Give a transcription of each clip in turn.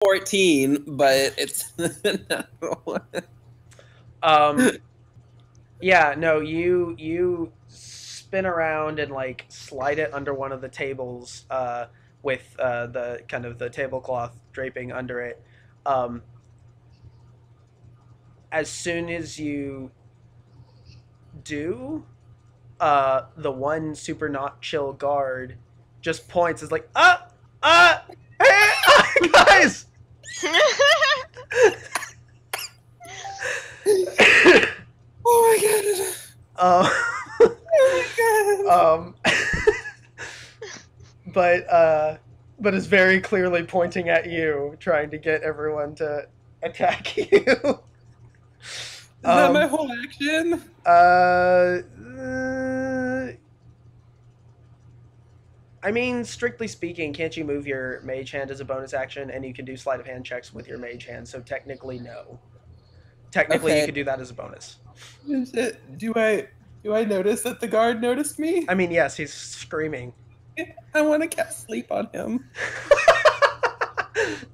14, but it's Yeah, no, you spin around and like slide it under one of the tables with the kind of the tablecloth draping under it. Um, as soon as you do, the one super not chill guard just points, is like, hey, guys. oh um, my god. um, but is very clearly pointing at you, trying to get everyone to attack you. Is that my whole action? Uh, I mean, strictly speaking, can't you move your mage hand as a bonus action, and you can do sleight of hand checks with your mage hand? So technically, no. Technically, you Okay. could do that as a bonus. Do I notice that the guard noticed me? I mean, yes, he's screaming. I want to cast sleep on him.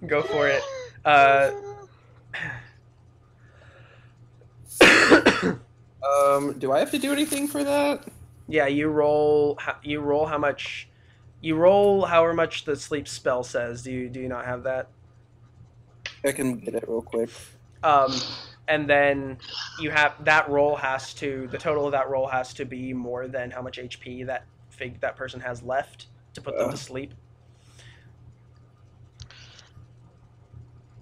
Go for it. Do I have to do anything for that? Yeah, you roll. You roll how much. You roll however much the sleep spell says. Do you not have that? I can get it real quick. Um, and then you have that roll has to the total of that roll has to be more than how much HP that person has left to put them to sleep.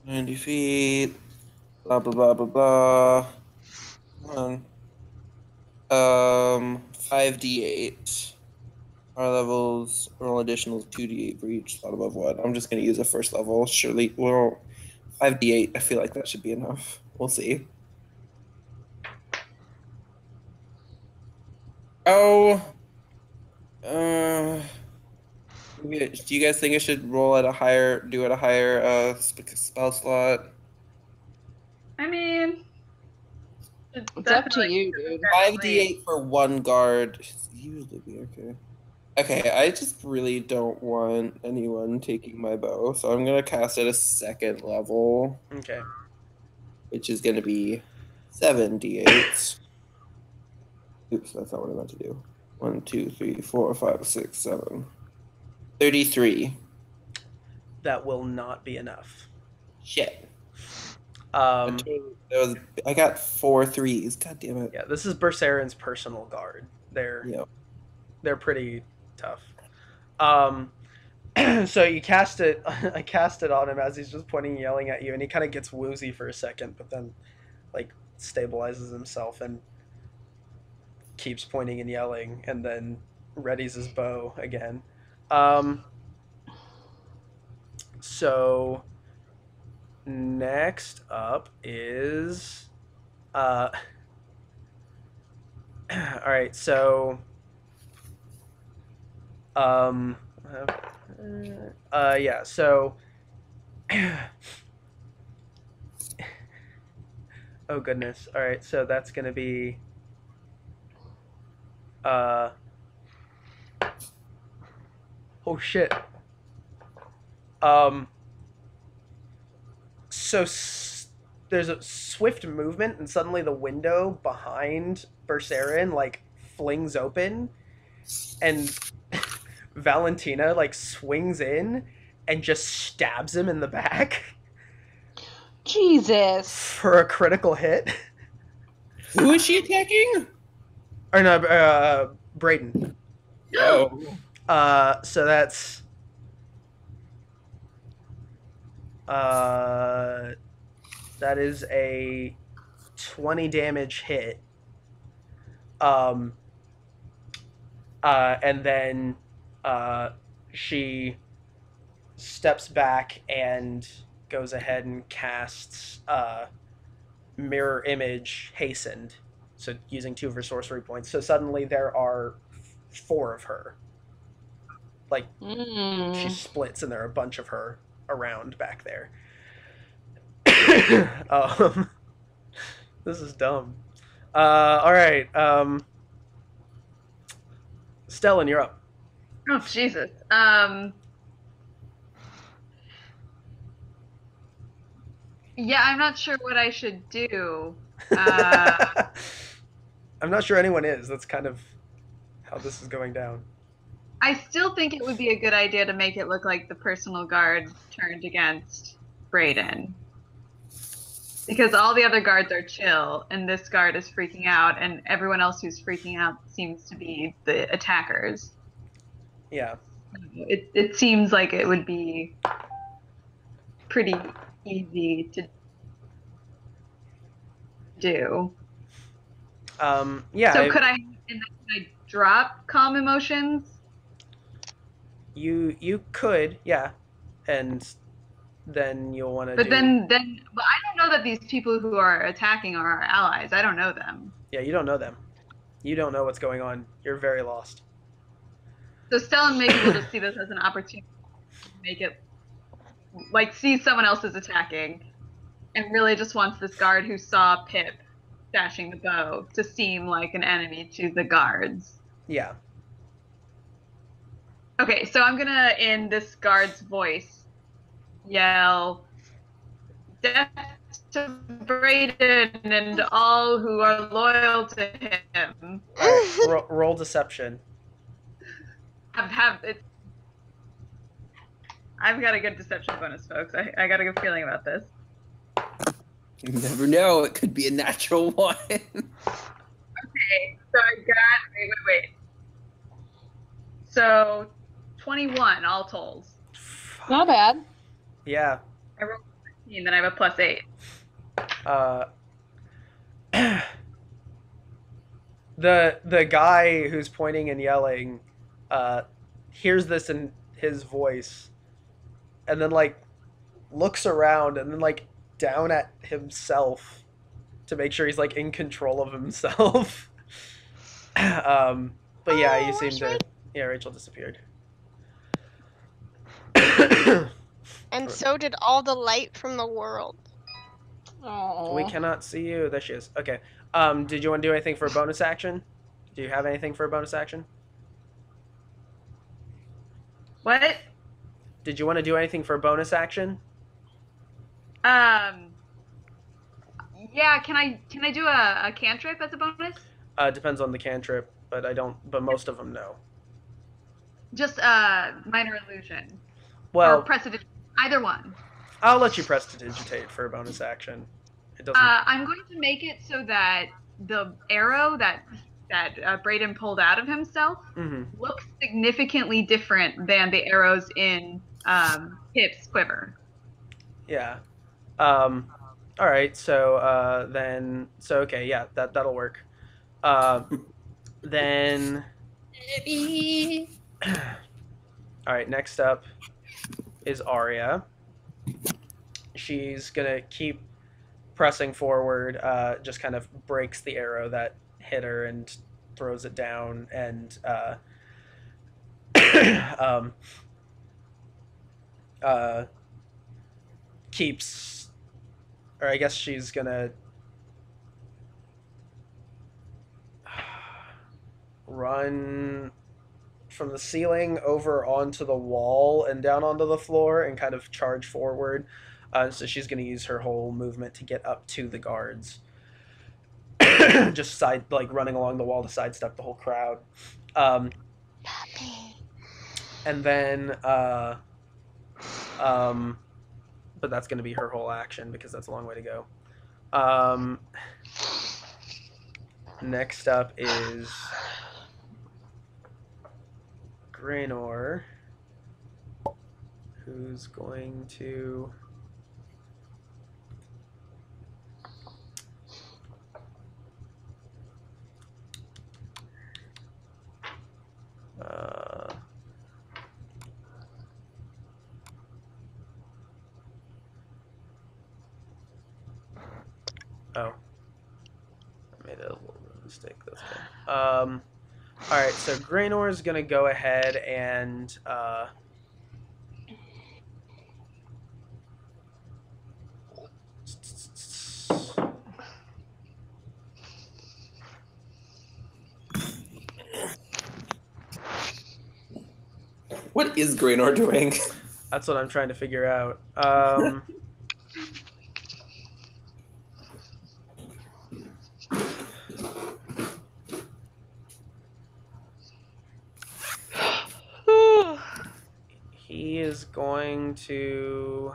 90 feet. Blah blah blah blah blah. Come on. 5d8. Our levels roll additional 2d8 for each slot above one. I'm just gonna use a first level. Surely, well, 5d8. I feel like that should be enough. We'll see. Oh. Do you guys think I should roll at a higher, spell slot? I mean, It's up to you, dude. 5d8 for one guard. Should usually be okay. Okay, I just really don't want anyone taking my bow, so I'm gonna cast at a second level. Okay. Which is gonna be 7d8s. Oops, that's not what I meant to do. 1, 2, 3, 4, 5, 6, 7. 33. That will not be enough. Shit. I got 4 3s. God damn it. Yeah, this is Berseran's personal guard. They're pretty tough. So you cast it. I cast it on him as he's just pointing, and yelling at you, and he kind of gets woozy for a second, but then like stabilizes himself and keeps pointing and yelling, and then readies his bow again. So next up is all right, so yeah, so oh goodness. All right, so that's going to be oh shit. So there's a swift movement, and suddenly the window behind Berserin like flings open, and Valentina like swings in and just stabs him in the back. Jesus. For a critical hit. Who is she attacking? Or no, Brayden. Oh. So that's that is a 20 damage hit. And then she steps back and goes ahead and casts Mirror Image Hastened. So using 2 of her sorcery points. So suddenly there are 4 of her. Like, she splits and there are a bunch of her around back there. This is dumb. Alright. Stellan, you're up. Oh, Jesus. Yeah, I'm not sure what I should do. I'm not sure anyone is. That's kind of how this is going down. I still think it would be a good idea to make it look like the personal guard turned against Brayden. Because all the other guards are chill, and this guard is freaking out, and everyone else who's freaking out seems to be the attackers. Yeah. It seems like it would be pretty easy to do. Yeah. So could I drop calm emotions? You could, yeah, and then you'll want to But do. but I don't know that these people who are attacking are our allies. I don't know them. Yeah, you don't know them. You don't know what's going on. You're very lost. So Stellan maybe will just see this as an opportunity to make it like see someone else is attacking and really just wants this guard who saw Pip stashing the bow to seem like an enemy to the guards. Yeah. Okay, so I'm gonna, in this guard's voice, yell, "Death to Brayden and all who are loyal to him." All right. Roll deception. I've got a good deception bonus, folks. I got a good feeling about this. You never know. It could be a natural one. Okay, so I got wait. So 21 all told. Not bad. Yeah. I rolled 15, then I have a +8. The guy who's pointing and yelling hears this in his voice and then like looks around and then like down at himself to make sure he's like in control of himself. But yeah, you seem to. Yeah, Rachel disappeared. And so did all the light from the world. Oh. We cannot see you. There she is. Okay. Did you want to do anything for a bonus action? Do you have anything for a bonus action? What? Did you want to do anything for a bonus action? Yeah, can I do a cantrip as a bonus? Depends on the cantrip, but I don't. But most of them no. Just minor illusion. Well, or prestidigitation. Either one. I'll let you prestidigitate for a bonus action. It doesn't. I'm going to make it so that the arrow that Brayden pulled out of himself looks significantly different than the arrows in Pip's quiver. Yeah. All right. So then. So okay. Yeah. That'll work. Then. All right. Next up is Arya. She's gonna keep pressing forward. Just kind of breaks the arrow that hit her and throws it down and keeps, or I guess she's gonna run from the ceiling over onto the wall and down onto the floor and kind of charge forward. So she's going to use her whole movement to get up to the guards. Just running along the wall to sidestep the whole crowd. And then, but that's going to be her whole action because that's a long way to go. Next up is Graynor, who's going to I made a little mistake. That's good. All right, so Graynor is going to go ahead and What is Graynor doing? that's what I'm trying to figure out. going to...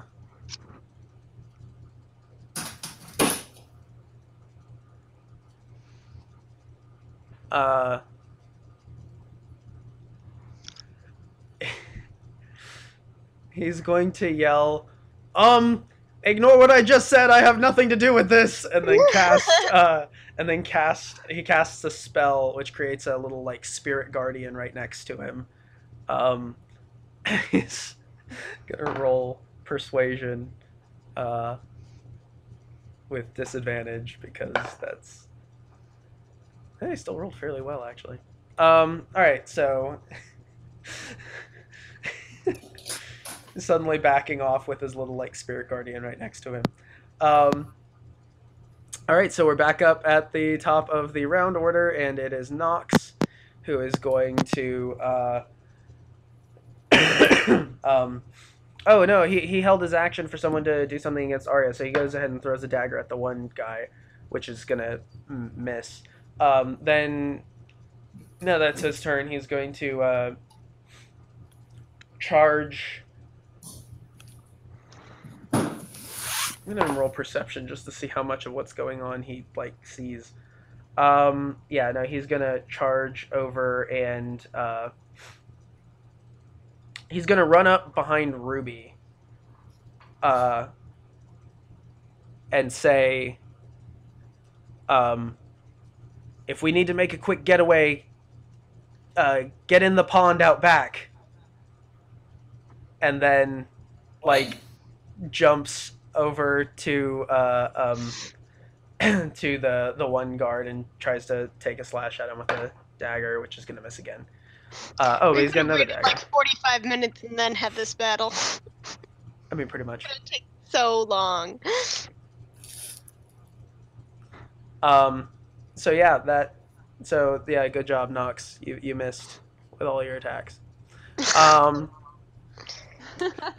he's going to yell, ignore what I just said, I have nothing to do with this, and then he casts a spell which creates a little like spirit guardian right next to him. He's gonna roll persuasion with disadvantage because that's... Hey, he still rolled fairly well actually. Alright, so suddenly backing off with his little like spirit guardian right next to him. Alright, so we're back up at the top of the round order, and it is Nox who is going to oh no, he held his action for someone to do something against Arya, so he goes ahead and throws a dagger at the one guy, which is gonna miss. Then no, that's his turn. He's going to charge. I'm gonna roll perception just to see how much of what's going on he like sees. Yeah, no, he's gonna charge over and he's gonna run up behind Ruby and say, if we need to make a quick getaway, get in the pond out back. And then like jumps over to to the one guard and tries to take a slash at him with a dagger, which is gonna miss again. Oh, but he's got another dagger. Like 45 minutes and then have this battle. I mean, pretty much. It's gonna take so long. So yeah, good job, Nox. You missed with all your attacks. All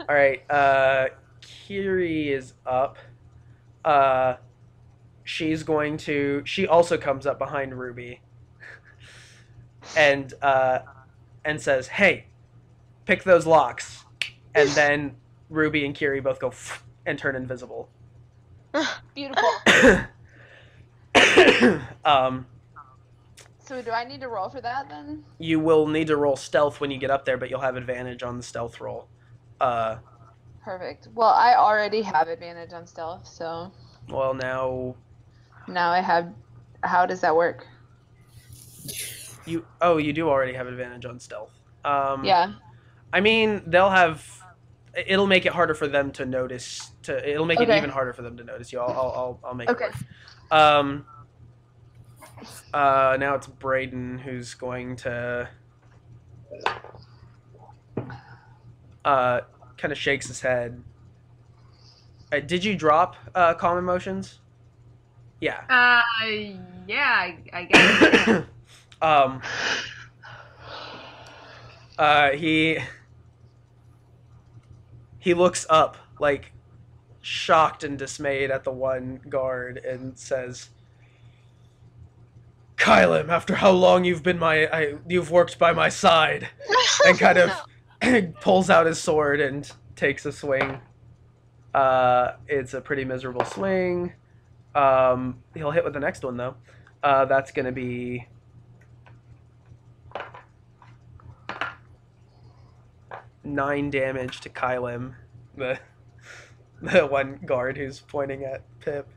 right, Kiri is up. She also comes up behind Ruby and says, "Hey, pick those locks." And then Ruby and Kiri both go and turn invisible. Beautiful. So do I need to roll for that then? You will need to roll stealth when you get up there, but you'll have advantage on the stealth roll. Perfect. Well, I already have advantage on stealth, so... Well, now I have... How does that work? you do already have advantage on stealth. Yeah. I mean, it'll make it harder for them to notice. It'll make it even harder for them to notice you. I'll make it work. Now it's Brayden who's going to kind of shakes his head. Did you drop calm emotions? Yeah. Yeah, I guess. He looks up, like, shocked and dismayed at the one guard and says, "Kylem, after how long you've worked by my side," and kind of pulls out his sword and takes a swing. It's a pretty miserable swing. He'll hit with the next one though. That's gonna be 9 damage to Kylem, the one guard who's pointing at Pip,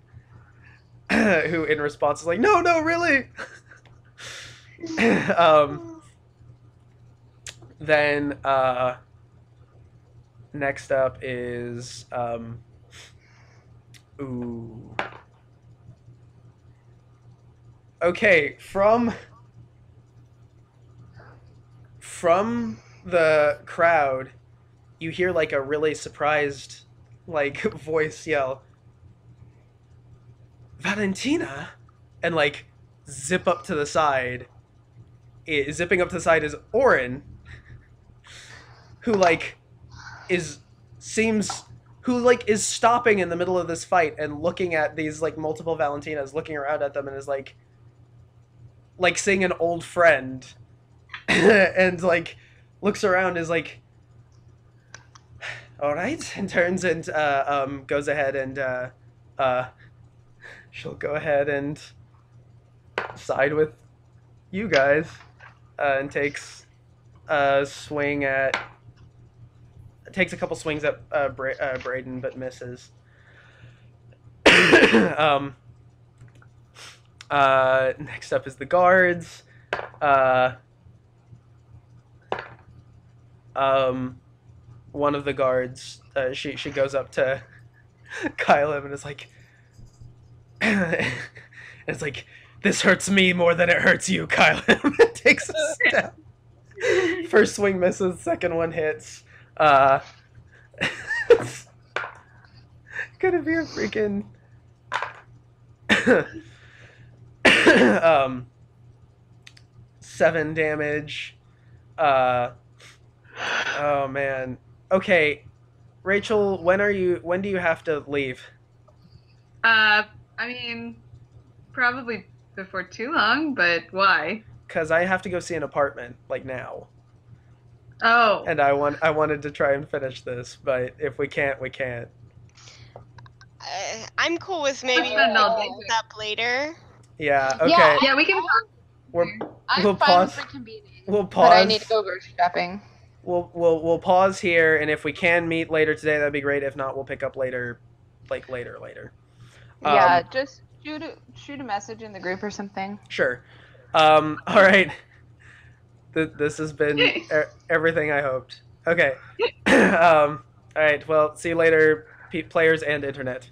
who in response is like, no, really? Then next up is okay, from the crowd, you hear like a really surprised like voice yell, "Valentina!" and like zipping up to the side is Orin, who is stopping in the middle of this fight and looking at these like multiple Valentinas, looking around at them, and is like seeing an old friend and like looks around, is like, All right, and turns and goes ahead and she'll go ahead and side with you guys and takes a swing at takes a couple swings at Braden but misses. Next up is the guards. One of the guards, she goes up to Kyle and is like, it's like, this hurts me more than it hurts you, Kyle. Takes a step. First swing misses, second one hits. It's gonna be a freaking 7 damage. Oh man. Okay, Rachel, when do you have to leave? I mean, probably before too long, but why? Because I have to go see an apartment like now, Oh. and I wanted to try and finish this, but if we can't, we can't. I'm cool with maybe Spend all day. picking this up later. Yeah. Okay. Yeah, Yeah, we can We're, I'm we'll fine pause. with reconvening. We'll But I pause. need to go grocery shopping. We'll pause here, and if we can meet later today, that'd be great. If not, we'll pick up later, like later. Yeah, just shoot a message in the group or something. Sure. All right. This has been everything I hoped. Okay. All right. Well, see you later, players and internet.